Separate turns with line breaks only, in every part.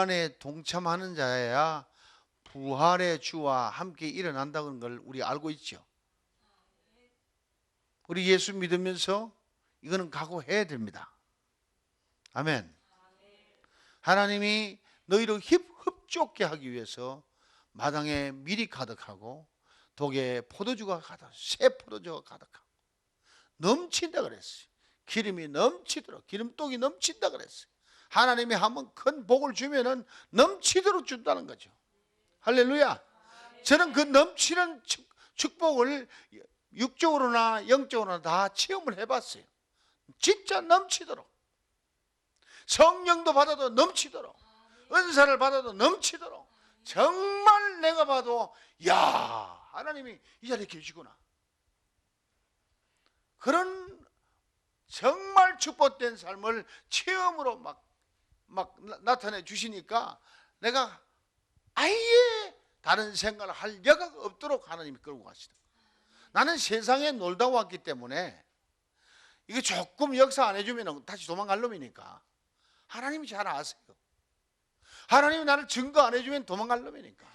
환난에 동참하는 자야 부활의 주와 함께 일어난다는 걸 우리 알고 있죠. 우리 예수 믿으면서 이거는 각오해야 됩니다. 아멘. 하나님이 너희를 흡족게 하기 위해서 마당에 밀이 가득하고 독에 포도주가 가득, 새 포도주가 가득하고 넘친다 그랬어요. 기름이 넘치도록, 기름독이 넘친다 그랬어요. 하나님이 한번 큰 복을 주면은 넘치도록 준다는 거죠. 할렐루야. 저는 그 넘치는 축복을 육적으로나 영적으로나 다 체험을 해봤어요. 진짜 넘치도록, 성령도 받아도 넘치도록, 은사를 받아도 넘치도록, 정말 내가 봐도 야, 하나님이 이 자리에 계시구나, 그런 정말 축복된 삶을 체험으로 막 나타내 주시니까 내가 아예 다른 생각을 할 여가 없도록 하나님이 끌고 가시다. 나는 세상에 놀다 왔기 때문에 이게 조금 역사 안 해주면 다시 도망갈 놈이니까 하나님이 잘 아세요. 하나님이 나를 증거 안 해주면 도망갈 놈이니까.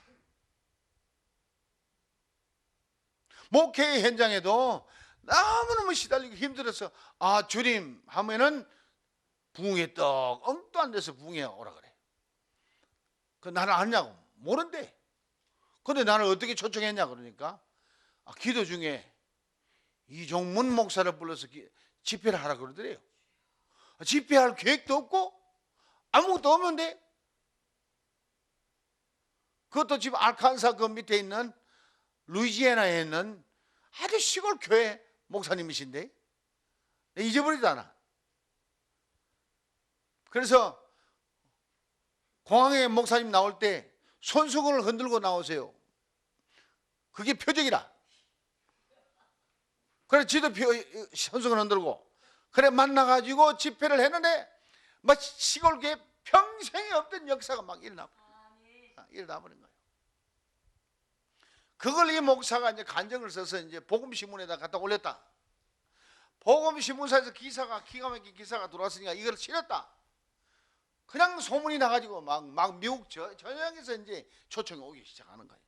목회의 현장에도 너무너무 시달리고 힘들어서 주님 하면은 부흥회 떡 엉도 안 돼서 부흥회 오라 그래. 그 나를 아냐고. 모른대. 근데 나를 어떻게 초청했냐 그러니까 기도 중에 이종문 목사를 불러서 집회를 하라 그러더래요. 집회할 계획도 없고 아무것도 없는데, 그것도 지금 알칸사 그 밑에 있는 루이지애나에 있는 아주 시골 교회 목사님이신데 잊어버리도 않아. 그래서 공항에 목사님 나올 때 손수건을 흔들고 나오세요. 그게 표적이라. 그래 지도 손수건 흔들고 그래 만나가지고 집회를 했는데 막 시골교회 평생에 없던 역사가 막 일어나 버린 거예요. 그걸 이 목사가 이제 간증을 써서 이제 복음신문에다 갖다 올렸다. 복음신문사에서 기사가 기가 막힌 기사가 들어왔으니까 이걸 실었다. 그냥 소문이 나가지고 막 미국 전역에서 이제 초청이 오기 시작하는 거예요.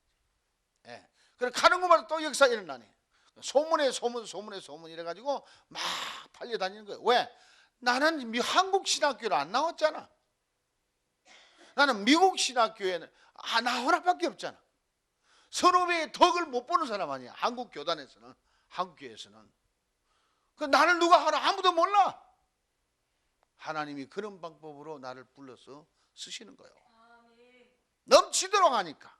예. 그래 가는 곳마다 또 역사 일어나네. 소문에 소문 이래가지고 막 팔려다니는 거예요. 왜? 나는 한국 신학교를 안 나왔잖아. 나는 미국 신학교에는 나하나밖에 없잖아. 선후배의 덕을 못 보는 사람 아니야. 한국 교단에서는, 한국 교회에서는. 그 나를 누가 하나 아무도 몰라. 하나님이 그런 방법으로 나를 불러서 쓰시는 거예요. 넘치도록 하니까.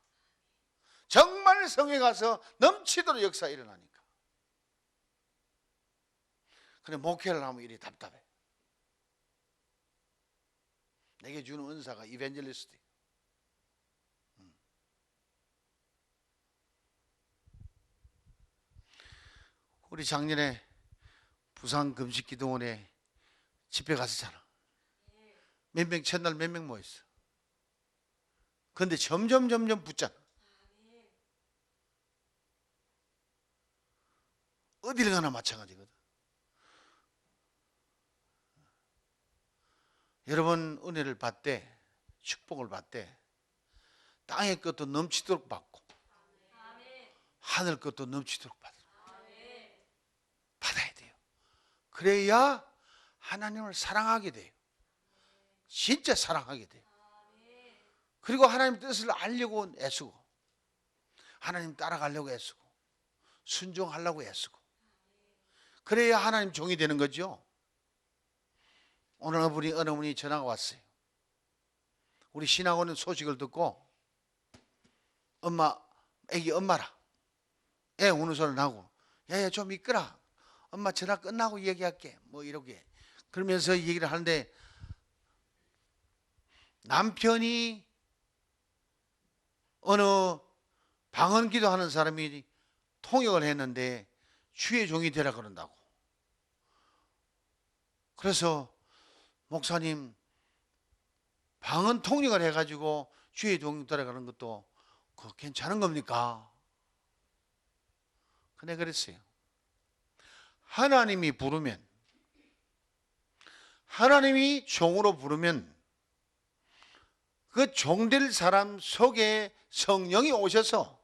정말 성에 가서 넘치도록 역사 일어나니까. 근데 목회를 하면 이리 답답해. 내게 주는 은사가 이벤젤리스트. 우리 작년에 부산 금식기도원에 집회 갔었잖아. 몇 명, 첫날 몇 명 모였어. 그런데 점점 붙잖아. 어디를 가나 마찬가지거든. 여러분 은혜를 받되 축복을 받되 땅의 것도 넘치도록 받고 하늘 것도 넘치도록 받아야 돼요. 그래야 하나님을 사랑하게 돼요. 진짜 사랑하게 돼요. 그리고 하나님 뜻을 알려고 애쓰고 하나님 따라가려고 애쓰고 순종하려고 애쓰고 그래야 하나님 종이 되는 거죠. 오늘 어느 분이 전화가 왔어요. 우리 신학원은 소식을 듣고 애기 엄마라. 애 우는 소리 나고 야야 좀 이끌어. 엄마 전화 끝나고 얘기할게. 뭐 이러게. 그러면서 얘기를 하는데 남편이 어느 방언기도 하는 사람이 통역을 했는데 주의 종이 되라 그런다고. 그래서 목사님 방언 통역을 해가지고 주의 종이 되라 그런 것도 그거 괜찮은 겁니까? 근데 그랬어요. 하나님이 부르면, 하나님이 종으로 부르면 그 종될 사람 속에 성령이 오셔서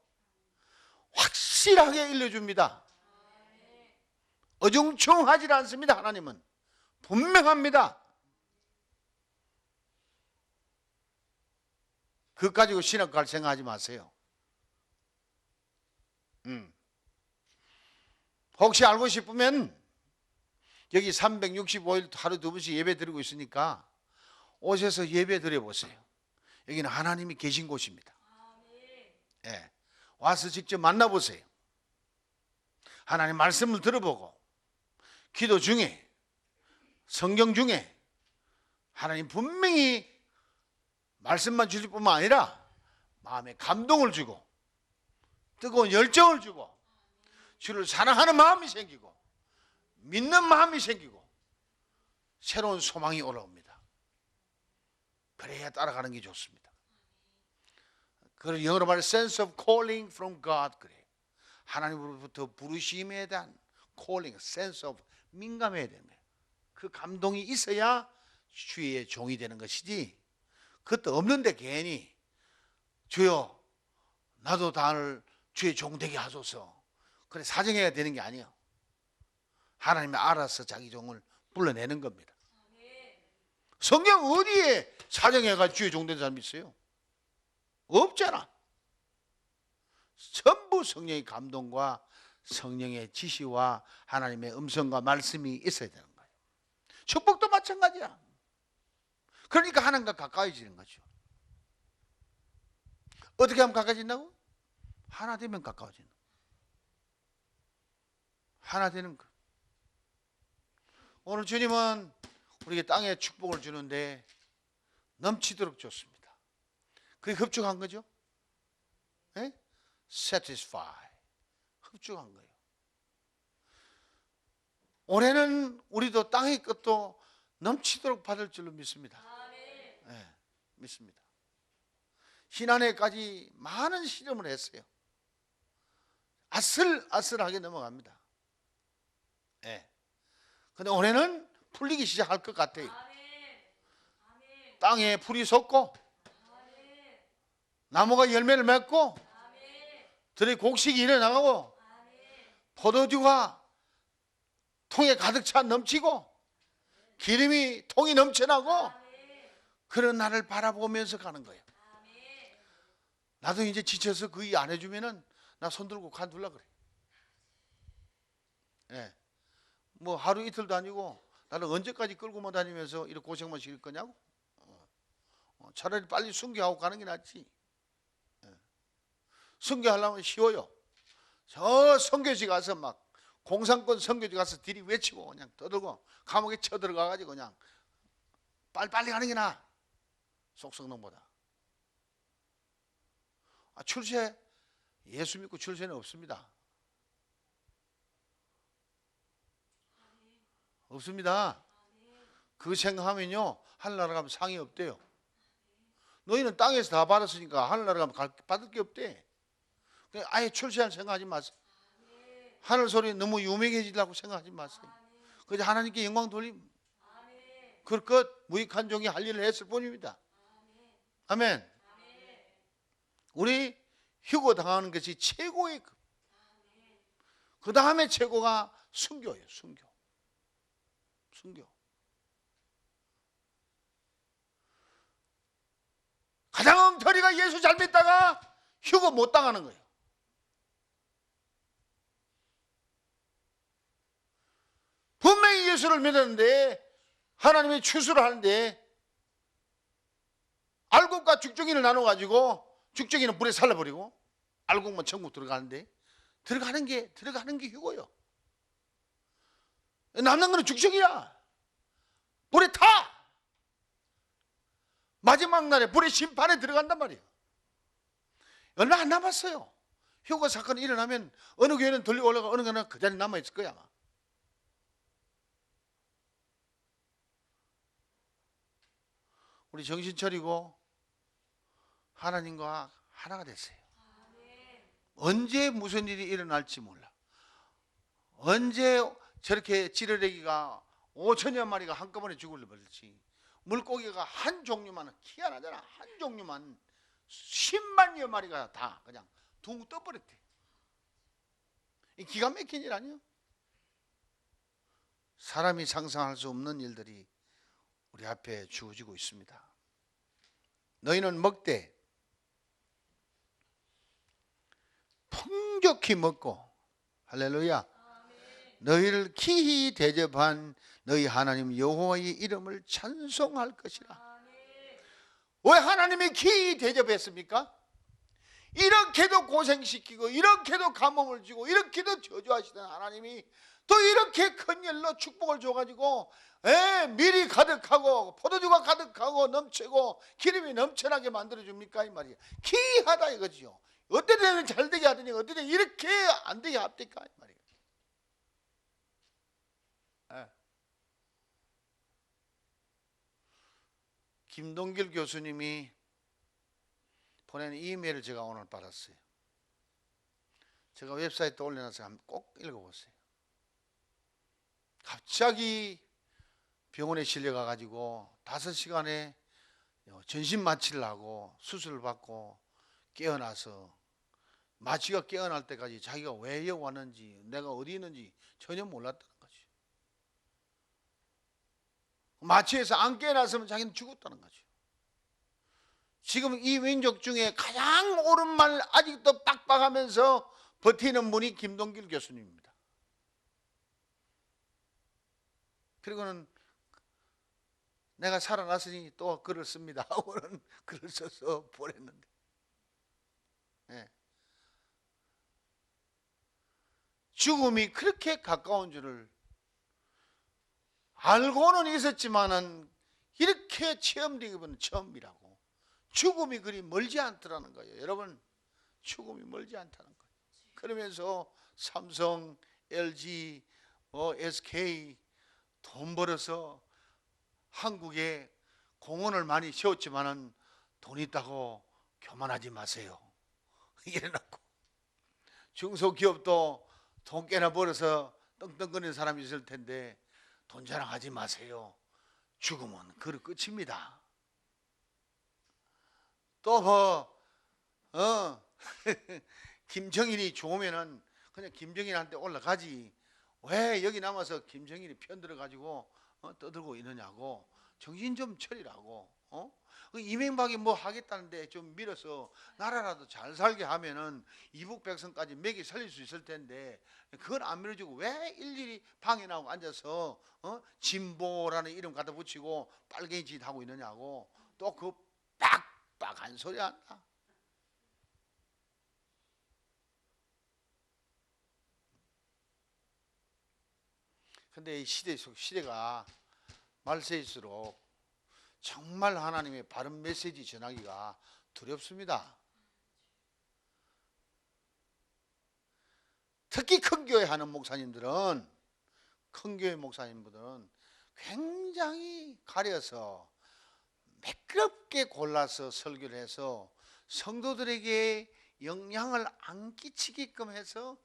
확실하게 일러줍니다. 어중충하지 않습니다. 하나님은 분명합니다. 그것 가지고 신학 갈 생각하지 마세요. 혹시 알고 싶으면 여기 365일 하루 두 번씩 예배 드리고 있으니까 오셔서 예배 드려보세요. 여기는 하나님이 계신 곳입니다. 예, 와서 직접 만나보세요. 하나님 말씀을 들어보고 기도 중에 성경 중에 하나님 분명히 말씀만 주실 뿐만 아니라 마음에 감동을 주고 뜨거운 열정을 주고 주를 사랑하는 마음이 생기고 믿는 마음이 생기고 새로운 소망이 올라옵니다. 그래야 따라가는 게 좋습니다. 그걸 영어로 말해 sense of calling from God 그래. 하나님으로부터 부르심에 대한 calling, sense of 민감해야 되는 거예요. 그 감동이 있어야 주의 종이 되는 것이지 그것도 없는데 괜히 주여 나도 다를 주의 종 되게 하소서 그래 사정해야 되는 게 아니에요. 하나님이 알아서 자기 종을 불러내는 겁니다. 성경 어디에 사정해가 주의 종 된 사람이 있어요? 없잖아. 전부 성령의 감동과 성령의 지시와 하나님의 음성과 말씀이 있어야 되는 거예요. 축복도 마찬가지야. 그러니까 하나님과 가까워지는 거죠. 어떻게 하면 가까워진다고? 하나 되면 가까워지는 거예요. 하나 되는 거. 오늘 주님은 우리에게 땅에 축복을 주는데 넘치도록 줬습니다. 그게 흡족한 거죠? 네? satisfy. 흡족한 거예요. 올해는 우리도 땅의 것도 넘치도록 받을 줄로 믿습니다. 네, 믿습니다. 지난해까지 많은 실험을 했어요. 아슬아슬하게 넘어갑니다. 네. 근데 올해는 풀리기 시작할 것 같아요. 땅에 풀이 솟고 나무가 열매를 맺고 들의 곡식이 일어나고 포도주가 통에 가득 차 넘치고 기름이 통이 넘쳐나고 그런 날을 바라보면서 가는 거예요. 나도 이제 지쳐서 그 일 안 해주면은 나 손 들고 관둘라 그래. 예. 뭐 하루 이틀도 아니고 나는 언제까지 끌고만 다니면서 이렇게 고생만 시킬 거냐고. 차라리 빨리 순교하고 가는 게 낫지. 예. 순교하려면 쉬워요. 저 선교지 가서 막 공산권 선교지 가서 들이 외치고 그냥 떠들고 감옥에 쳐들어가 가지고 그냥 빨리 가는 게 나아. 속성놈보다. 출세 예수 믿고 출세는 없습니다. 없습니다. 그거 생각하면요 하늘나라 가면 상이 없대요. 너희는 땅에서 다 받았으니까 하늘나라 가면 받을 게 없대. 그냥 아예 출세할 생각하지 마세요. 하늘 소리 너무 유명해지려고 생각하지 마세요. 그저 하나님께 영광 돌림. 그것 무익한 종이 할 일을 했을 뿐입니다. 아멘. 우리 휴거 당하는 것이 최고의 그 다음에 최고가 순교예요. 순교. 가장 엉터리가 예수 잘 믿다가 휴거 못 당하는 거예요. 분명히 예수를 믿었는데 하나님의 추수를 하는데 알곡과 죽정이를 나눠가지고 죽정이는 불에 살라버리고 알곡만 천국 들어가는데 들어가는 게 휴거요. 남는 거는 죽정이야. 불에 타. 마지막 날에 불의 심판에 들어간단 말이에요. 얼마 안 남았어요. 휴거 사건이 일어나면 어느 교회는 돌려 올라가 어느 교회는 그 자리에 남아있을 거야 아마. 우리 정신 차리고 하나님과 하나가 됐어요. 언제 무슨 일이 일어날지 몰라. 언제 저렇게 찌르레기가 5천여 마리가 한꺼번에 죽을 버릴지 물고기가 한 종류만, 희한하잖아. 한 종류만 10만여 마리가 다 그냥 둥 떠버렸대. 이 기가 막힌 일 아니에요? 사람이 상상할 수 없는 일들이 우리 앞에 주어지고 있습니다. 너희는 먹되 풍족히 먹고, 할렐루야, 너희를 기히 대접한 너희 하나님 여호와의 이름을 찬송할 것이라. 왜 하나님이 기히 대접했습니까? 이렇게도 고생시키고 이렇게도 가뭄을 주고 이렇게도 저주하시던 하나님이 또 이렇게 큰 일로 축복을 줘가지고 밀이 가득하고 포도주가 가득하고 넘치고 기름이 넘쳐나게 만들어줍니까? 이 말이에요. 기이하다 이거지요. 어떤 데는 잘 되게 하더니 어떤 데는 이렇게 안 되게 합니까? 이 말이에요. 김동길 교수님이 보낸 이메일을 제가 오늘 받았어요. 제가 웹사이트에 올려놔서 한번 꼭 읽어보세요. 갑자기 병원에 실려가가지고 5시간에 전신 마취를 하고 수술을 받고 깨어나서 마취가 깨어날 때까지 자기가 왜 여기 왔는지 내가 어디 있는지 전혀 몰랐다는 거죠. 마취해서 안 깨어났으면 자기는 죽었다는 거죠. 지금 이 민족 중에 가장 옳은 말 아직도 빡빡하면서 버티는 분이 김동길 교수님입니다. 그리고는 내가 살아났으니 또 글을 씁니다 하고는 글을 써서 보냈는데, 죽음이 그렇게 가까운 줄을 알고는 있었지만은 이렇게 체험되기는 처음이라고. 죽음이 그리 멀지 않더라는 거예요. 여러분, 죽음이 멀지 않다는 거예요. 그러면서 삼성, LG, SK 돈 벌어서 한국에 공원을 많이 세웠지만은 돈 있다고 교만하지 마세요. 이래놓고 중소기업도 돈 꽤나 벌어서 떵떵거리는 사람이 있을 텐데 돈 자랑하지 마세요. 죽음은 그 끝입니다. 또 김정일이 좋으면은 그냥 김정일한테 올라가지 왜 여기 남아서 김정일이 편들어가지고 떠들고 있느냐고. 정신 좀 차리라고. 이명박이 뭐 하겠다는데 좀 밀어서 나라라도 잘 살게 하면은 이북 백성까지 먹이 살릴 수 있을 텐데 그걸 안 밀어주고 왜 일일이 방에 나오고 앉아서 진보라는 이름 갖다 붙이고 빨갱이 짓 하고 있느냐고. 또 그 빡빡한 소리 한다. 근데 이 시대가 말세일수록 정말 하나님의 바른 메시지 전하기가 두렵습니다. 특히 큰 교회 하는 목사님들은, 큰 교회 목사님들은 굉장히 가려서 매끄럽게 골라서 설교를 해서 성도들에게 영향을 안 끼치게끔 해서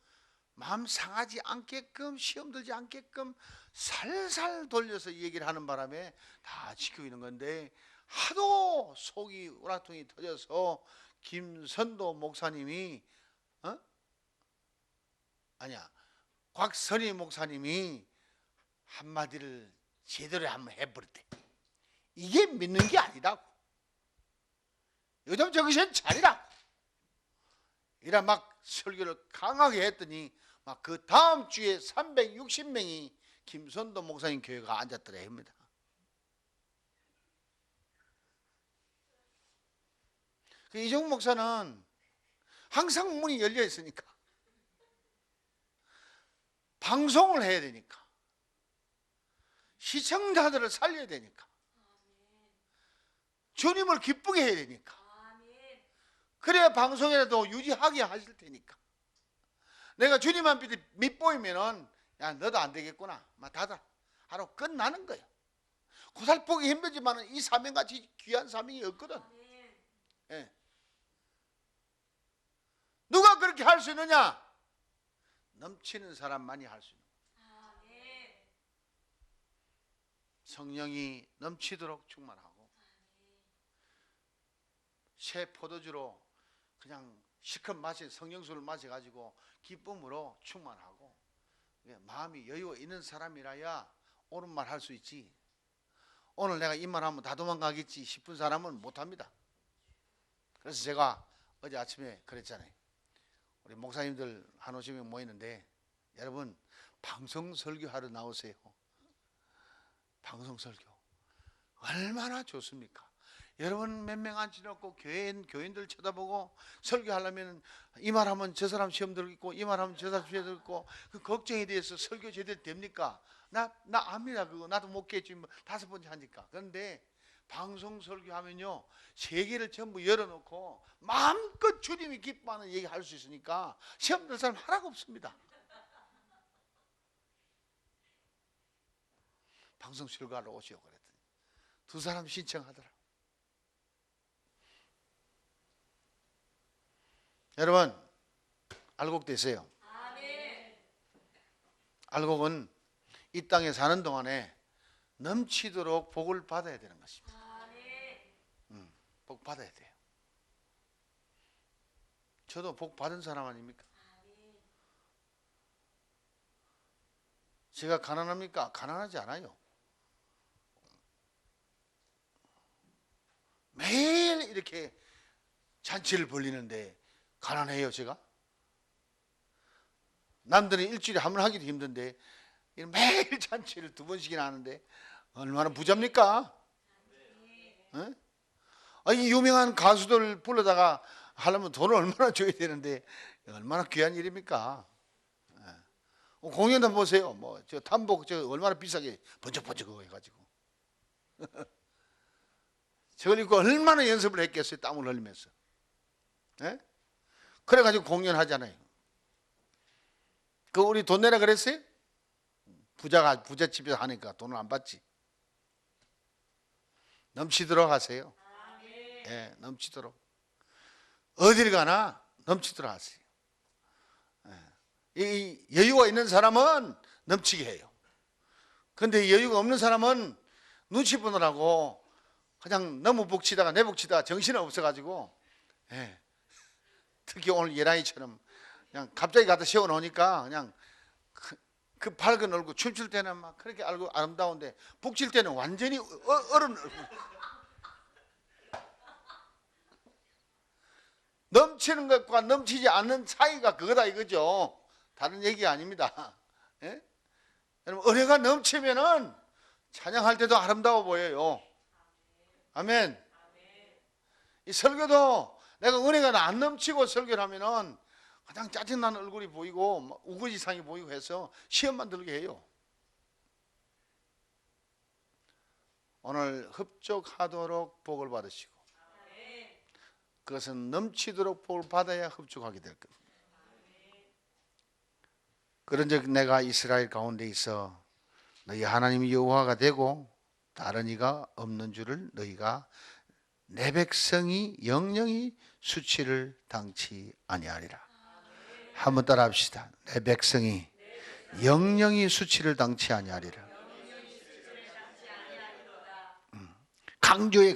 마음 상하지 않게끔, 시험 들지 않게끔 살살 돌려서 얘기를 하는 바람에 다 지키고 있는 건데, 하도 속이 우라통이 터져서 김선도 목사님이 곽선희 목사님이 한마디를 제대로 한번 해버렸대. 이게 믿는 게 아니라고. 요즘 정신 차리라고. 이라 막 설교를 강하게 했더니 막 그 다음 주에 360명이 김선도 목사님 교회가 앉았더라 합니다. 이종국 목사는 항상 문이 열려 있으니까, 방송을 해야 되니까, 시청자들을 살려야 되니까, 주님을 기쁘게 해야 되니까, 그래야 방송이라도 유지하게 하실 테니까. 내가 주님만 밑보이면은 야 너도 안 되겠구나 막 닫아 하루 끝나는 거예요. 고살포기 힘들지만 이 사명같이 귀한 사명이 없거든. 예. 누가 그렇게 할 수 있느냐? 넘치는 사람만이 할 수 있는 거예요. 성령이 넘치도록 충만하고 새 포도주로 그냥 실컷 성령술을 마셔가지고 기쁨으로 충만하고 마음이 여유가 있는 사람이라야 옳은 말 할 수 있지. 오늘 내가 이 말하면 다 도망가겠지 싶은 사람은 못합니다. 그래서 제가 어제 아침에 그랬잖아요. 우리 목사님들 한 50명 모이는데 여러분 방송 설교하러 나오세요. 방송 설교 얼마나 좋습니까? 여러분 몇 명 앉혀놓고 교인들 쳐다보고 설교하려면 이 말하면 저 사람 시험 들고 이 말하면 저 사람 시험 들고 그 걱정에 대해서 설교 제대로 됩니까? 나 압니다. 그거 나도 못 깨지 5번째 하니까. 그런데 방송 설교하면요 세계를 전부 열어놓고 마음껏 주님이 기뻐하는 얘기 할 수 있으니까 시험 들 사람 하나가 없습니다. 방송 설교하러 오시오 그랬더니 2사람 신청하더라. 여러분 알곡 되세요. 알곡은 이 땅에 사는 동안에 넘치도록 복을 받아야 되는 것입니다. 복 받아야 돼요. 저도 복 받은 사람 아닙니까? 제가 가난합니까? 가난하지 않아요. 매일 이렇게 잔치를 벌리는데 가난해요 제가? 남들은 일주일에 한 번 하기도 힘든데 매일 잔치를 2번씩이나 하는데 얼마나 부자입니까? 네? 이 유명한 가수들 불러다가 하려면 돈을 얼마나 줘야 되는데 얼마나 귀한 일입니까? 네. 공연 한번 보세요. 저 단복 저 얼마나 비싸게 번쩍번쩍 그거 해가지고 저걸 입고 얼마나 연습을 했겠어요. 땀을 흘리면서. 네? 그래가지고 공연하잖아요. 그 우리 돈 내라 그랬어요? 부잣집에서 하니까 돈을 안 받지. 넘치도록 하세요. 예, 넘치도록. 어딜 가나 넘치도록 하세요. 예. 이 여유가 있는 사람은 넘치게 해요. 그런데 여유가 없는 사람은 눈치 보느라고 그냥 너무 북치다가 내북치다가 정신이 없어가지고 예. 특히 오늘 예랑이처럼 그냥 갑자기 갖다 세워놓으니까 그냥 그 밝은 얼굴 춤출 때는 막 그렇게 아름다운데 북칠 때는 완전히 어른 얼굴. 넘치는 것과 넘치지 않는 차이가 그거다 이거죠. 다른 얘기 아닙니다. 예? 여러분 은혜가 넘치면은 찬양할 때도 아름다워 보여요. 아멘. 이 설교도 내가 은혜가 안 넘치고 설교를 하면은 가장 짜증나는 얼굴이 보이고 우거지상이 보이고 해서 시험만 들게 해요. 오늘 흡족하도록 복을 받으시고 그것은 넘치도록 복을 받아야 흡족하게 될 겁니다. 그런즉 내가 이스라엘 가운데 있어 너희 하나님이 여호와가 되고 다른 이가 없는 줄을 너희가 내 백성이 영영이 수치를 당치 아니하리라. 한번 따라 합시다. 내 백성이 영영이 수치를 당치 아니하리라. 강조해.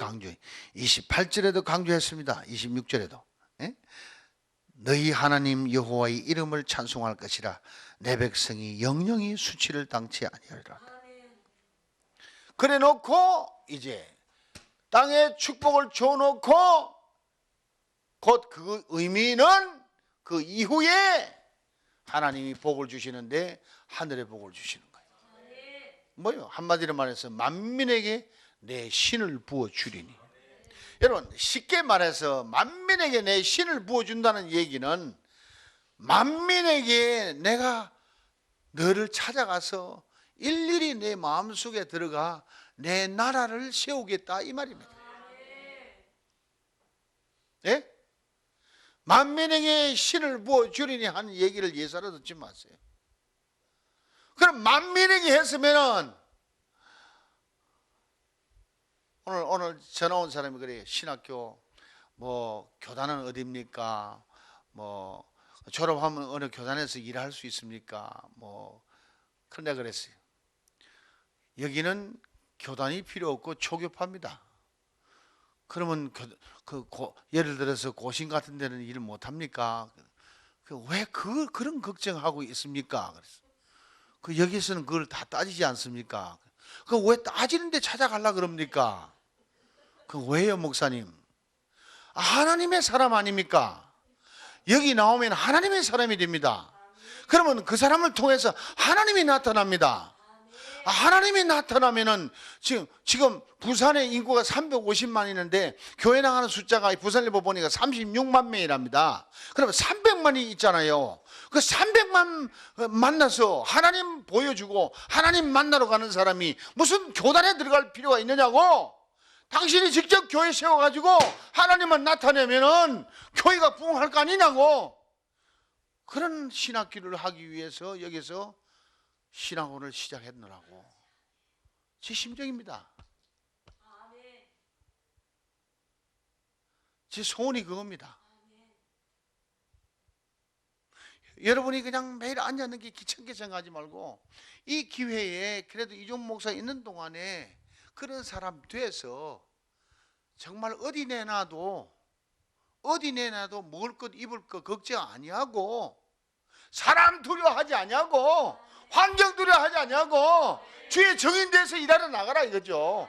28절에도 강조했습니다. 26절에도 너희 하나님 여호와의 이름을 찬송할 것이라. 내 백성이 영영이 수치를 당치 아니하리라. 그래 놓고 이제 땅에 축복을 줘놓고 곧 그 의미는 그 이후에 하나님이 복을 주시는데 하늘의 복을 주시는 거예요. 뭐요? 한마디로 말해서 만민에게 내 신을 부어주리니. 여러분 쉽게 말해서 만민에게 내 신을 부어준다는 얘기는 만민에게 내가 너를 찾아가서 일일이 내 마음속에 들어가 내 나라를 세우겠다 이 말입니다. 예? 만민에게 신을 부어주리니 하는 얘기를 예사로 듣지 마세요. 그럼 만민에게 했으면은 오늘 전화 온 사람이 그래요. 신학교 교단은 어디입니까? 졸업하면 어느 교단에서 일할 수 있습니까? 그런데 그랬어요. 여기는 교단이 필요 없고 초교파입니다. 그러면 예를 들어서 고신 같은 데는 일을 못 합니까? 왜 그런 걱정하고 있습니까? 그래서 여기서는 그걸 다 따지지 않습니까? 왜 따지는데 찾아가려 그럽니까? 왜요, 목사님? 하나님의 사람 아닙니까? 여기 나오면 하나님의 사람이 됩니다. 그러면 그 사람을 통해서 하나님이 나타납니다. 하나님이 나타나면은 지금 부산의 인구가 350만 있는데 교회 나가는 숫자가 부산일보 보니까 36만 명이랍니다. 그러면 300만이 있잖아요. 그 300만 만나서 하나님 보여주고 하나님 만나러 가는 사람이 무슨 교단에 들어갈 필요가 있느냐고. 당신이 직접 교회 세워가지고 하나님만 나타내면은 교회가 부흥할 거 아니냐고. 그런 신학기를 하기 위해서 여기서 신학원을 시작했느라고. 제 심정입니다. 제 소원이 그겁니다. 여러분이 그냥 매일 앉아있는 게 귀찮게 생각하지 말고 이 기회에 그래도 이종 목사 있는 동안에 그런 사람 돼서 정말 어디 내놔도 먹을 것 입을 것 걱정 아니하고 사람 두려워하지 아니하고 환경 두려워하지 아니하고 주의 정인돼서 일하러 나가라 이거죠.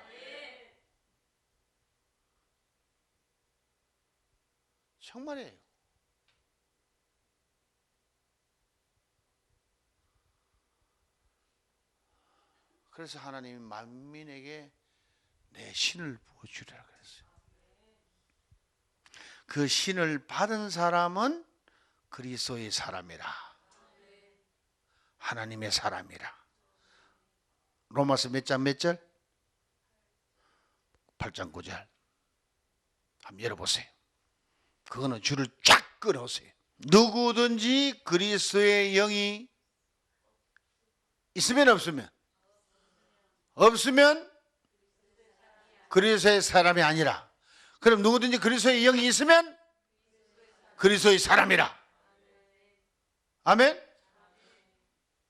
정말이에요. 그래서 하나님이 만민에게 내 신을 부어주리라 그랬어요. 그 신을 받은 사람은 그리스도의 사람이라. 하나님의 사람이라. 로마서 몇 장 몇 절? 8장 9절. 한번 열어보세요. 그거는 줄을 쫙 끌어오세요. 누구든지 그리스도의 영이 있으면 없으면 그리스도의 사람이 아니라. 그럼 누구든지 그리스도의 영이 있으면 그리스도의 사람이라. 아멘.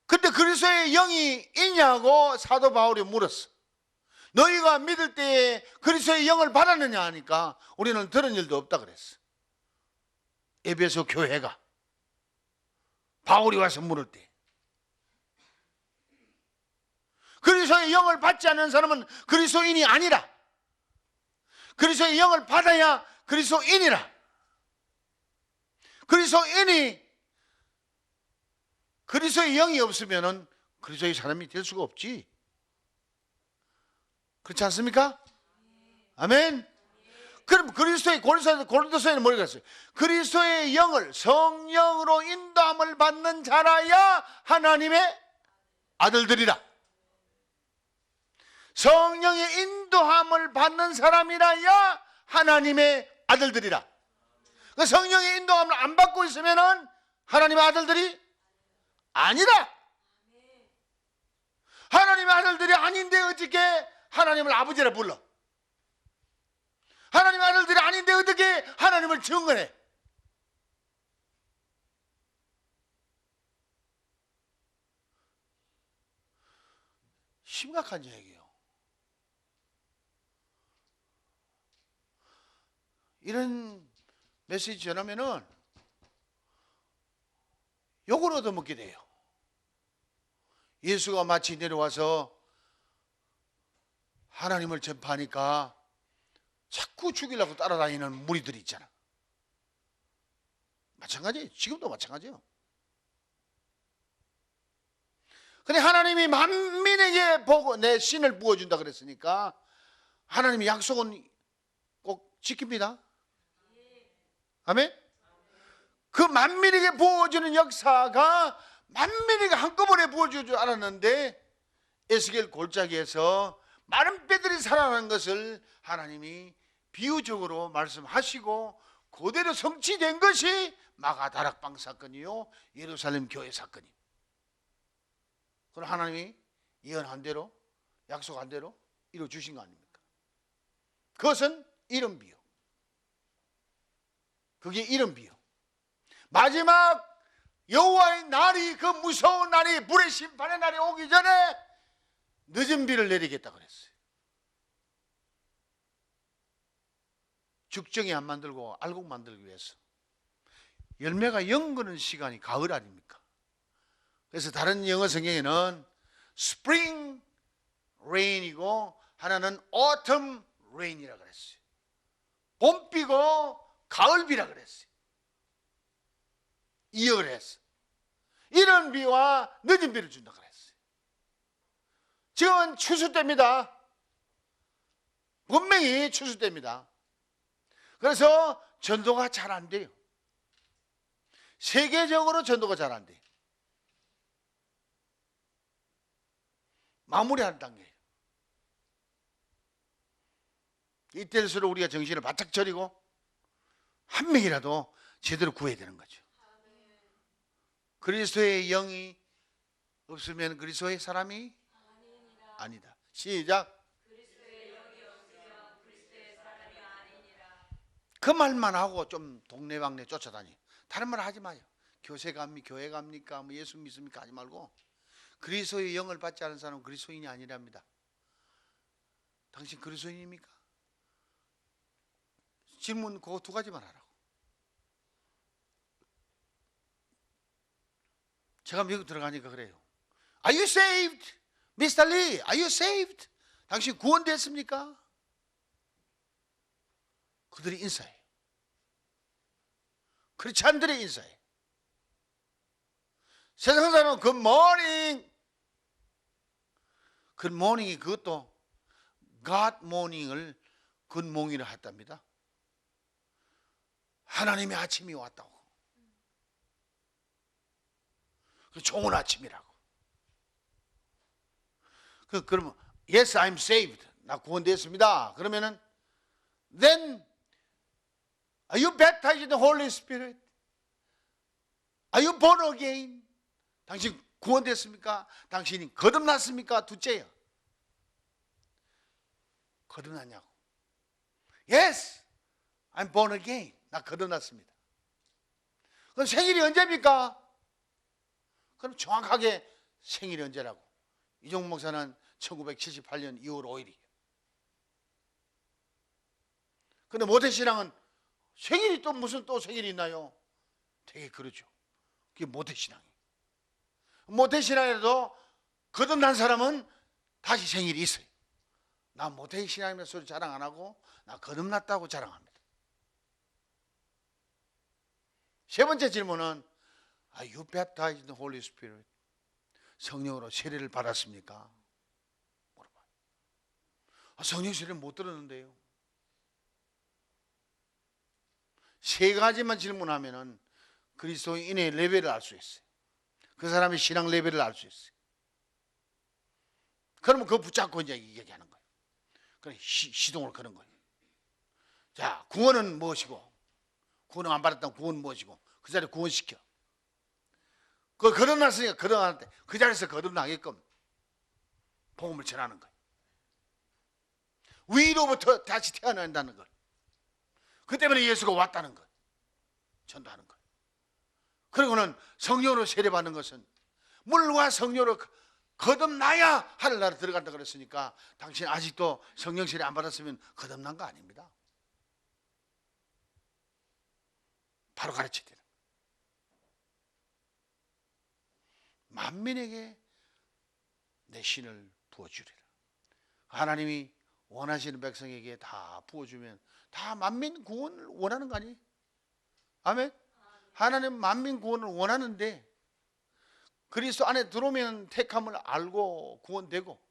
근데 그리스도의 영이 있냐고 사도 바울이 물었어. 너희가 믿을 때에 그리스도의 영을 받았느냐 하니까 우리는 들은 일도 없다 그랬어. 에베소 교회가 바울이 와서 물을 때 그리스도의 영을 받지 않는 사람은 그리스도인이 아니라. 그리스도의 영을 받아야 그리스도인이라. 그리스도의 영이 없으면 그리스도의 사람이 될 수가 없지. 그렇지 않습니까? 아멘. 그럼 그리스도의 고린도서에는 뭐라고 했어요? 그리스도의 영을 성령으로 인도함을 받는 자라야 하나님의 아들들이라. 성령의 인도함을 받는 사람이라야 하나님의 아들들이라. 그 성령의 인도함을 안 받고 있으면 하나님의 아들들이 아니라. 하나님의 아들들이 아닌데 어떻게 하나님을 아버지라 불러? 하나님의 아들들이 아닌데 어떻게 하나님을 증언해? 심각한 얘기예요. 이런 메시지 전하면은 욕을 얻어먹게 돼요. 예수가 마치 내려와서 하나님을 전파하니까 자꾸 죽이려고 따라다니는 무리들이 있잖아. 마찬가지예요. 지금도 마찬가지예요. 근데 하나님이 만민에게 보고 내 신을 부어준다 그랬으니까 하나님의 약속은 꼭 지킵니다. 아멘? 그 만민에게 부어주는 역사가 만민에게 한꺼번에 부어줄 줄 알았는데 에스겔 골짜기에서 많은 뼈들이 살아나는 것을 하나님이 비유적으로 말씀하시고 그대로 성취된 것이 마가다락방 사건이요 예루살렘 교회 사건이에요. 그럼 하나님이 예언한 대로 약속한 대로 이루어주신 거 아닙니까? 그것은 이런 비유. 그게 이런 비유. 마지막 여호와의 날이, 그 무서운 날이, 불의 심판의 날이 오기 전에 늦은 비를 내리겠다 그랬어요. 죽정이 안 만들고 알곡 만들기 위해서. 열매가 연거는 시간이 가을 아닙니까? 그래서 다른 영어 성경에는 spring rain이고 하나는 autumn rain이라 그랬어요. 봄비고 가을비라 그랬어요. 이역을 했어. 이른 비와 늦은 비를 준다 그랬어요. 지금은 추수 때입니다. 분명히 추수 때입니다. 그래서 전도가 잘 안 돼요. 세계적으로 전도가 잘 안 돼요. 마무리하는 단계예요. 이때일수록 우리가 정신을 바짝 차리고 한 명이라도 제대로 구해야 되는 거죠. 그리스도의 영이 없으면 그리스도의 사람이 아니다. 시작. 그 말만 하고 좀 동네방네 쫓아다니. 다른 말 하지 마요. 교회 갑니까? 뭐 예수 믿습니까? 하지 말고 그리스도의 영을 받지 않은 사람은 그리스도인이 아니랍니다. 당신 그리스도인입니까? 질문 그거 두 가지만 하라고. 제가 미국 들어가니까 그래요. Are you saved? Mr. Lee, are you saved? 당신 구원됐습니까? 그들이 인사해. 크리스찬들이 인사해. 세상 사람은 굿모닝. 굿모닝이 그것도 God morning을 굿모닝이라 했답니다. 하나님의 아침이 왔다고. 좋은 아침이라고. 그러면 Yes, I'm saved. 나 구원됐습니다. 그러면은 Then are you baptized in the Holy Spirit? Are you born again? 당신 구원됐습니까? 당신이 거듭났습니까? 둘째요. 거듭났냐고. Yes, I'm born again. 나 거듭났습니다. 그럼 생일이 언제입니까? 그럼 정확하게 생일이 언제라고. 이종국 목사는 1978년 2월 5일이에요. 근데 모태신앙은 생일이 또 무슨 또 생일이 있나요? 되게 그러죠. 그게 모태신앙이에요. 모태신앙에도 거듭난 사람은 다시 생일이 있어요. 나 모태신앙이라는 소리 자랑 안 하고 나 거듭났다고 자랑합니다. 세 번째 질문은 Are you baptized in the Holy Spirit? 성령으로 세례를 받았습니까? 물어봐요. 성령 세례를 못 들었는데요. 세 가지만 질문하면은 그리스도인의 레벨을 알 수 있어요. 그 사람의 신앙 레벨을 알 수 있어요. 그러면 그거 붙잡고 이제 얘기하는 거예요. 그래 시동을 거는 거예요. 자, 구원은 무엇이고, 구원 안 받았다면 구원 무엇이고, 그 자리에 구원시켜. 그 거듭났으니까 거듭날 때 그 자리에서 거듭나게끔 복음을 전하는 거예요. 위로부터 다시 태어난다는 것. 그 때문에 예수가 왔다는 것. 전도하는 것. 그리고는 성령으로 세례받는 것은 물과 성령으로 거듭나야 하늘나라 들어간다 그랬으니까 당신 아직도 성령 세례 안 받았으면 거듭난 거 아닙니다. 바로 가르쳐야 돼요. 만민에게 내 신을 부어주리라. 하나님이 원하시는 백성에게 다 부어주면 다 만민 구원을 원하는 거 아니에요? 아멘? 하나님 만민 구원을 원하는데 그리스도 안에 들어오면 택함을 알고 구원되고,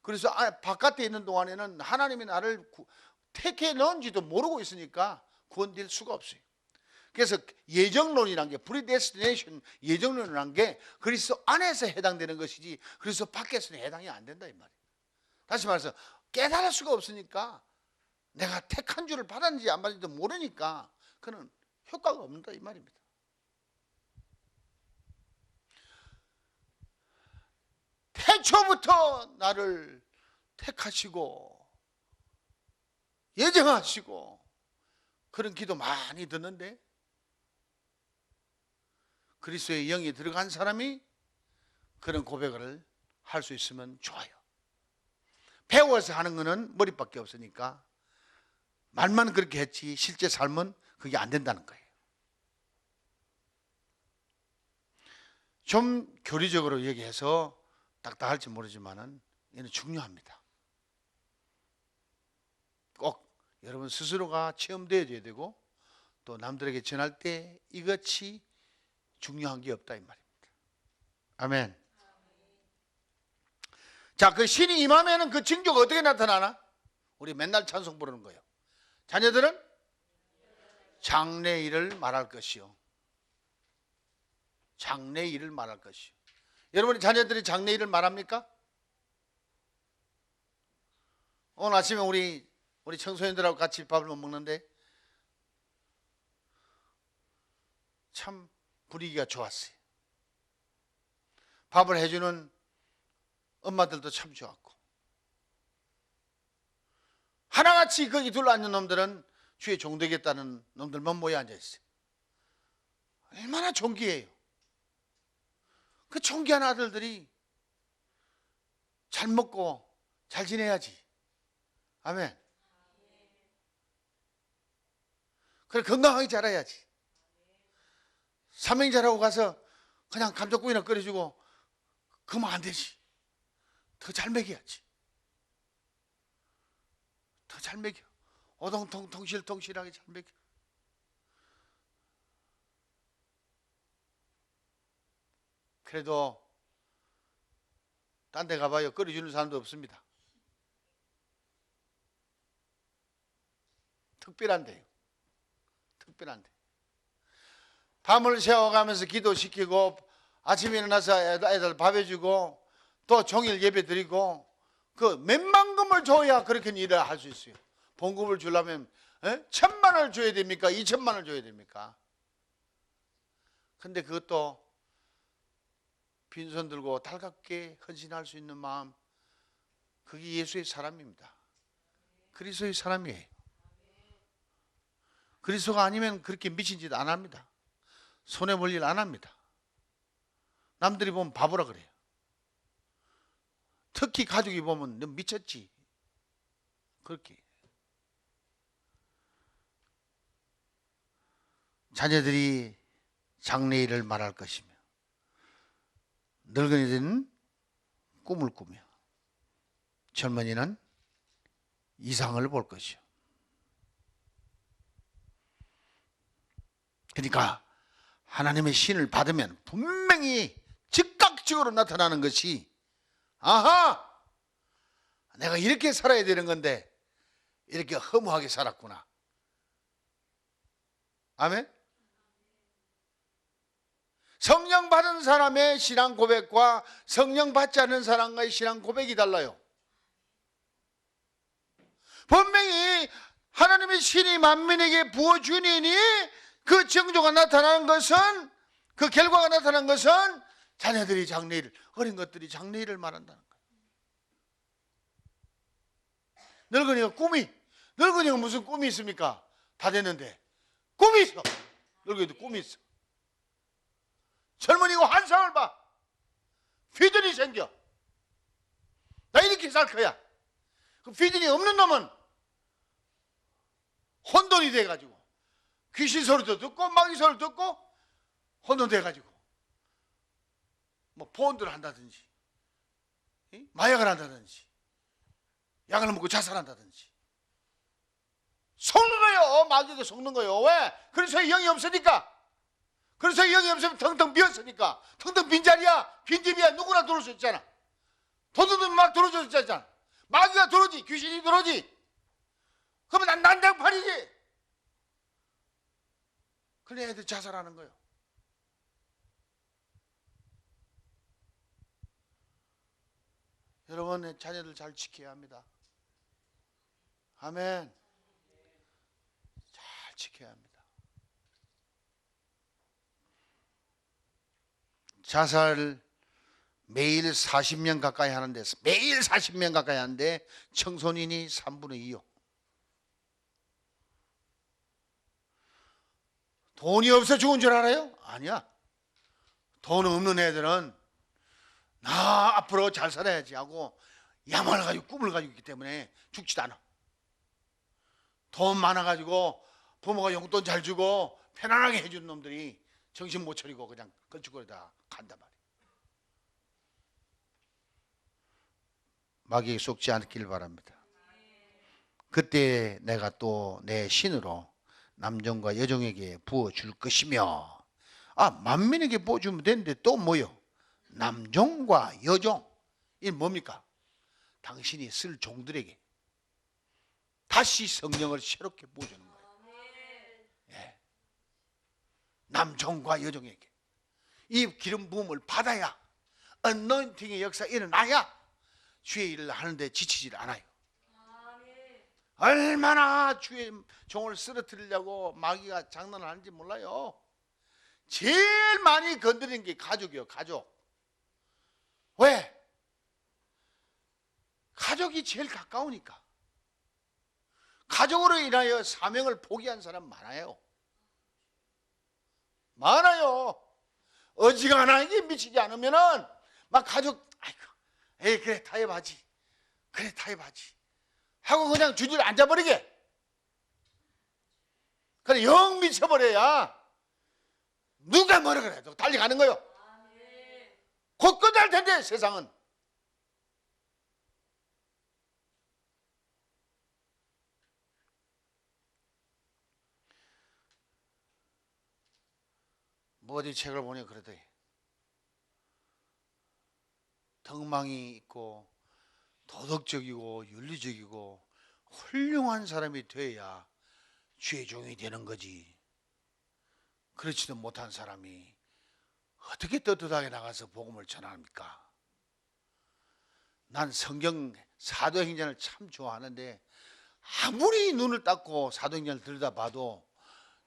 그래서 바깥에 있는 동안에는 하나님이 나를 택해 넣은지도 모르고 있으니까 구원될 수가 없어요. 그래서 예정론이란 게, 프리데스티네이션 예정론이란 게 그리스도 안에서 해당되는 것이지 그리스도 밖에서는 해당이 안 된다 이 말이에요. 다시 말해서 깨달을 수가 없으니까, 내가 택한 줄을 받았는지 안 받았는지 모르니까 그는 효과가 없는다 이 말입니다. 태초부터 나를 택하시고 예정하시고, 그런 기도 많이 듣는데 그리스도의 영이 들어간 사람이 그런 고백을 할 수 있으면 좋아요. 배워서 하는 거는 머리밖에 없으니까 말만 그렇게 했지 실제 삶은 그게 안 된다는 거예요. 좀 교리적으로 얘기해서 딱딱할지 모르지만은 이는 중요합니다. 꼭 여러분 스스로가 체험되어야 되고 또 남들에게 전할 때 이것이 중요한 게 없다 이 말입니다. 아멘. 자, 그 신이 임하면은 그 징조가 어떻게 나타나나? 우리 맨날 찬송 부르는 거예요. 자녀들은 장래일을 말할 것이요. 장래일을 말할 것이요. 여러분의 자녀들이 장래일을 말합니까? 오늘 아침에 우리 청소년들하고 같이 밥을 먹는데 참 분위기가 좋았어요. 밥을 해주는 엄마들도 참 좋았고, 하나같이 거기 둘러앉은 놈들은 주의 종되겠다는 놈들만 모여 앉아있어요. 얼마나 존귀해요. 그 존귀한 아들들이 잘 먹고 잘 지내야지. 아멘. 그래 건강하게 자라야지. 삼행자라고 가서 그냥 감자국이나 끓여주고 그러면 안 되지. 더 잘 먹여야지. 더 잘 먹여. 오동통실통실하게 잘 먹여. 그래도 딴 데 가봐요. 끓여주는 사람도 없습니다. 특별한데요. 특별한데. 밤을 새워가면서 기도시키고 아침에 일어나서 애들 밥 해주고 또 종일 예배 드리고 그 몇만금을 줘야 그렇게 일을 할 수 있어요. 봉급을 주려면 1,000만원을 줘야 됩니까? 2,000만원을 줘야 됩니까? 근데 그것도 빈손 들고 달갑게 헌신할 수 있는 마음, 그게 예수의 사람입니다. 그리스도의 사람이에요. 그리스도가 아니면 그렇게 미친 짓 안 합니다. 손해볼 일 안 합니다. 남들이 보면 바보라 그래요. 특히 가족이 보면 너 미쳤지. 그렇게. 자녀들이 장래일을 말할 것이며 늙은이들은 꿈을 꾸며 젊은이는 이상을 볼 것이요. 그러니까 하나님의 신을 받으면 분명히 즉각적으로 나타나는 것이, 아하! 내가 이렇게 살아야 되는 건데 이렇게 허무하게 살았구나. 아멘? 성령 받은 사람의 신앙 고백과 성령 받지 않은 사람과의 신앙 고백이 달라요. 분명히 하나님의 신이 만민에게 부어주니니 그 징조가 나타나는 것은, 그 결과가 나타나는 것은 자녀들이 장래일, 어린 것들이 장래일을 말한다는 거예요. 늙은이가 무슨 꿈이 있습니까? 다 됐는데 꿈이 있어. 늙은이도 꿈이 있어. 젊은이가 환상을 봐. 비전이 생겨. 나 이렇게 살 거야. 그 비전이 없는 놈은 혼돈이 돼가지고 귀신 소리도 듣고 마귀 소리도 듣고 혼돈돼가지고 뭐 포혼들을 한다든지 마약을 한다든지 약을 먹고 자살한다든지 속는 거예요. 마귀가 속는 거예요. 왜? 그래서 영이 없으니까. 그래서 영이 없으면 텅텅 비었으니까. 텅텅 빈자리야. 빈집이야. 누구나 들어올 수 있잖아. 도둑은 막 들어올 수 있잖아. 마귀가 들어오지. 귀신이 들어오지. 그러면 난 난장판이지. 그래 애들 자살하는 거예요. 여러분의 자녀들 잘 지켜야 합니다. 아멘. 잘 지켜야 합니다. 자살 매일 40명 가까이 하는데, 매일 40명 가까이 하는데 청소년이 3분의 2요. 돈이 없어 죽은 줄 알아요? 아니야. 돈 없는 애들은 나 앞으로 잘 살아야지 하고 야망을 가지고 꿈을 가지고 있기 때문에 죽지도 않아. 돈 많아가지고 부모가 용돈 잘 주고 편안하게 해준 놈들이 정신 못 차리고 그냥 걸쭉거리다 간단 말이에요. 마귀에 속지 않길 바랍니다. 그때 내가 또 내 신으로 남종과 여종에게 부어줄 것이며, 만민에게 부어주면 되는데 또 뭐요? 남종과 여종. 이게 뭡니까? 당신이 쓸 종들에게 다시 성령을 새롭게 부어주는 거예요. 예. 남종과 여종에게 이 기름 부음을 받아야, 어노인팅의 역사가 일어나야 주의 일을 하는데 지치질 않아요. 얼마나 주의 종을 쓰러뜨리려고 마귀가 장난을 하는지 몰라요. 제일 많이 건드리는 게 가족이요. 가족. 왜? 가족이 제일 가까우니까. 가족으로 인하여 사명을 포기한 사람 많아요. 많아요. 어지간하게 미치지 않으면은 막 가족, 아이고, 에이 그래 타협하지, 그래 타협하지 하고 그냥 주저를 앉아버리게. 그래 영 미쳐버려야 누가 뭐라 그래도 달려가는 거요. 곧 끝날 텐데 세상은. 뭐 어디 책을 보니 그러더니 덕망이 있고 도덕적이고 윤리적이고 훌륭한 사람이 돼야 주의 종이 되는 거지. 그렇지도 못한 사람이 어떻게 떳떳하게 나가서 복음을 전합니까? 난 성경 사도행전을 참 좋아하는데 아무리 눈을 닦고 사도행전을 들여다봐도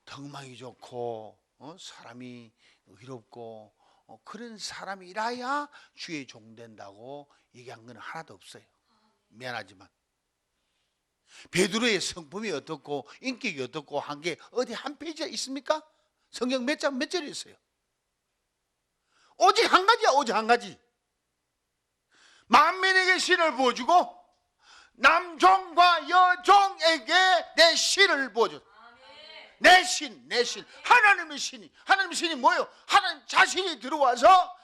덕망이 좋고 사람이 의롭고 그런 사람이라야 주의 종 된다고 얘기한 건 하나도 없어요. 미안하지만 베드로의 성품이 어떻고 인격이 어떻고 한 게 어디 한 페이지에 있습니까? 성경 몇 절이 있어요. 오직 한 가지야. 오직 한 가지. 만민에게 신을 부어주고 남종과 여종에게 내 신을 부어줘. 내 신. 하나님의 신이 뭐예요? 하나님 자신이 들어와서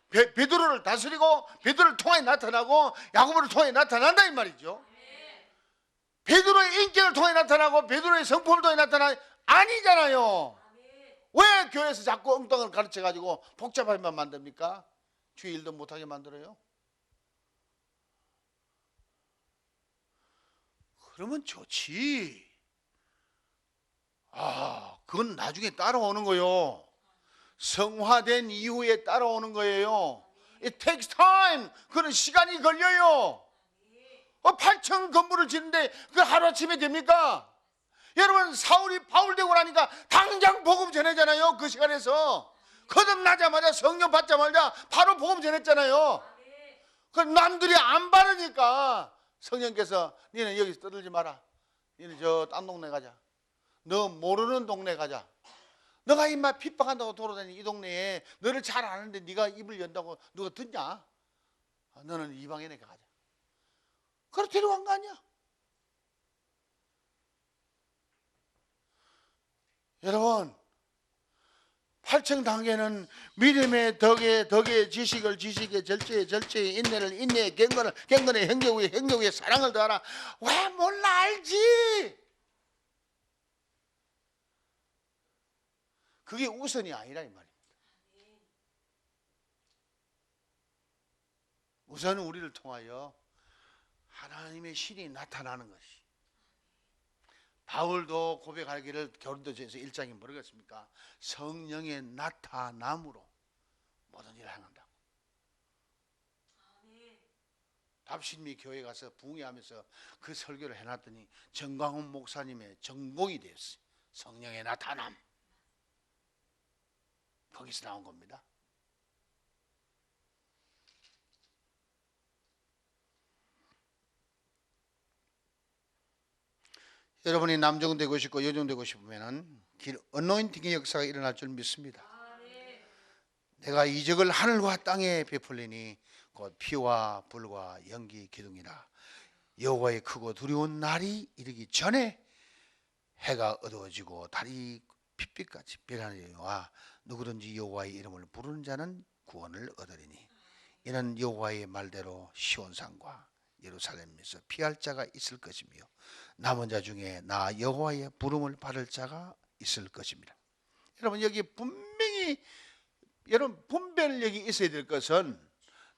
베드로를 다스리고 베드로를 통해 나타나고 야고보를 통해 나타난다 이 말이죠. 베드로의 인격을 통해 나타나고 베드로의 성품을 통해 나타나 아니잖아요. 왜 교회에서 자꾸 엉뚱을 가르쳐가지고 복잡하게만 만듭니까? 주의 일도 못하게 만들어요. 그러면 좋지. 그건 나중에 따라오는 거요. 성화된 이후에 따라오는 거예요. It takes time. 그런 시간이 걸려요. 8층 건물을 짓는데 그 하루아침에 됩니까? 여러분 사울이 바울 되고 나니까 당장 복음 전하잖아요. 그 시간에서 거듭나자마자 성령 받자마자 바로 복음 전했잖아요. 그 남들이 안 바르니까 성령께서 너는 여기서 떠들지 마라. 너는 저 딴 동네 가자. 너 모르는 동네 가자. 너가 임마 핍박한다고 돌아다니는 이 동네에 너를 잘 아는데 네가 입을 연다고 누가 듣냐? 너는 이방인에게 가자. 그래 데려간 거 아니야? 여러분 8층 단계는 믿음의 덕에 지식을 지식에 절제에 인내를 인내에 경건에 행복에 사랑을 더하라. 왜 몰라 알지? 그게 우선이 아니라 이 말입니다. 우선은 우리를 통하여 하나님의 신이 나타나는 것이. 바울도 고백하기를 고린도전서 1장에 뭐라겠습니까? 성령의 나타남으로 모든 일을 행한다고. 답신미 교회 가서 붕괴하면서 그 설교를 해놨더니 정광훈 목사님의 전공이 되었어요. 성령의 나타남. 거기서 나온 겁니다. 여러분이 남종 되고 싶고 여종 되고 싶으면 어노인팅의 역사가 일어날 줄 믿습니다. 내가 이적을 하늘과 땅에 베풀리니 곧 피와 불과 연기 기둥이라. 여호와의 크고 두려운 날이 이르기 전에 해가 어두워지고 달이 핏빛같이 변하리와 누구든지 여호와의 이름을 부르는 자는 구원을 얻으리니 이는 여호와의 말대로 시온산과 예루살렘에서 피할 자가 있을 것이며 남은 자 중에 나 여호와의 부름을 받을 자가 있을 것입니다. 여러분 여기 분명히 여러분 분별력이 있어야 될 것은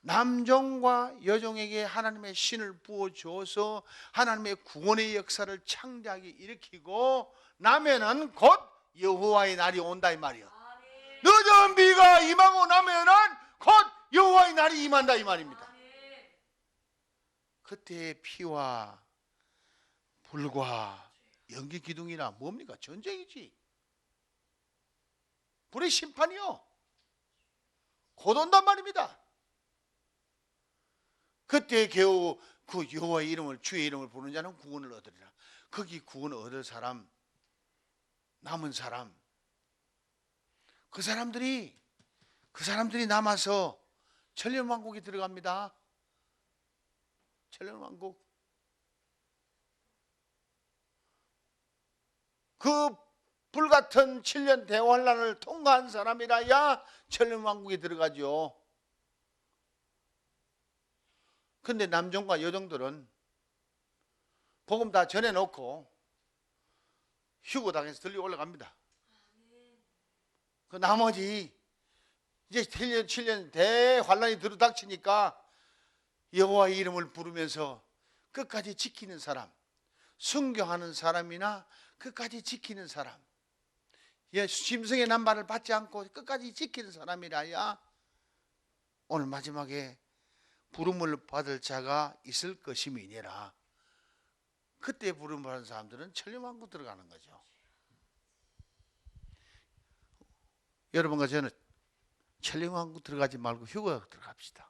남종과 여종에게 하나님의 신을 부어주어서 하나님의 구원의 역사를 창대하게 일으키고 나면은 곧 여호와의 날이 온다 이 말이요. 늦은 비가 임하고 나면은 곧 여호와의 날이 임한다 이 말입니다. 그때의 피와 불과 연기 기둥이나 뭡니까? 전쟁이지. 불의 심판이요. 곧 온단 말입니다. 그때 겨우 그 여호와의 이름을 주의 이름을 부르는 자는 구원을 얻으리라. 거기 구원을 얻을 사람, 남은 사람, 그 사람들이 남아서 천년왕국에 들어갑니다. 천년왕국. 그 불같은 7년 대환란을 통과한 사람이라야 천년왕국에 들어가죠. 근데 남종과 여종들은 복음 다 전해놓고 휴거당해서 들려 올라갑니다. 그 나머지 이제 7년 대환란이 들어닥치니까 여호와의 이름을 부르면서 끝까지 지키는 사람, 순교하는 사람이나 끝까지 지키는 사람, 짐승의 남발을 받지 않고 끝까지 지키는 사람이라야 오늘 마지막에 부름을 받을 자가 있을 것임이니라. 그때 부름 받은 사람들은 천년왕국 들어가는 거죠. 여러분과 저는 천년왕국 들어가지 말고 휴거 들어갑시다.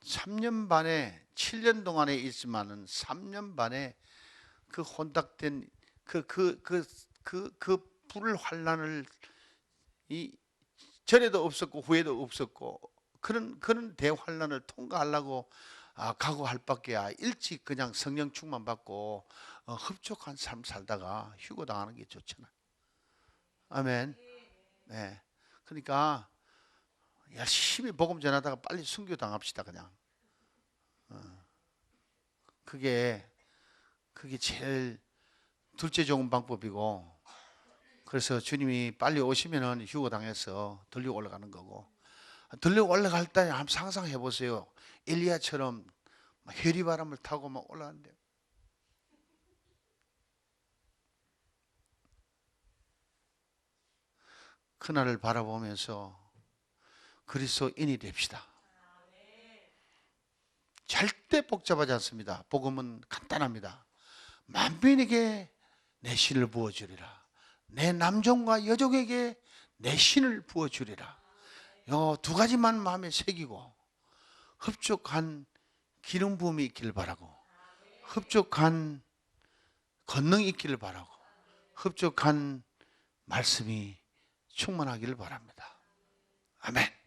3년 반에 7년 동안에 있지만은 3년 반에 그 혼탁된 그 불 환란을 이 전에도 없었고 후에도 없었고 그런 대환란을 통과하려고 각오할 밖에 일찍 그냥 성령 충만 받고 흡족한 삶 살다가 휴거 당하는 게 좋잖아. 아멘. 네. 그러니까 열심히 복음 전하다가 빨리 순교 당합시다 그냥. 그게 제일 둘째 좋은 방법이고, 그래서 주님이 빨리 오시면은 휴거 당해서 들려 올라가는 거고, 들려 올라갈 때 한번 상상해 보세요. 엘리야처럼 해리바람을 타고 막 올라가는데 그날을 바라보면서 그리스도인이 됩시다. 절대 복잡하지 않습니다. 복음은 간단합니다. 만민에게 내 신을 부어주리라. 내 남종과 여종에게 내 신을 부어주리라. 요 두 가지만 마음에 새기고 흡족한 기름 부음이 있기를 바라고, 흡족한 권능이 있기를 바라고, 흡족한 말씀이 충만하기를 바랍니다. 아멘.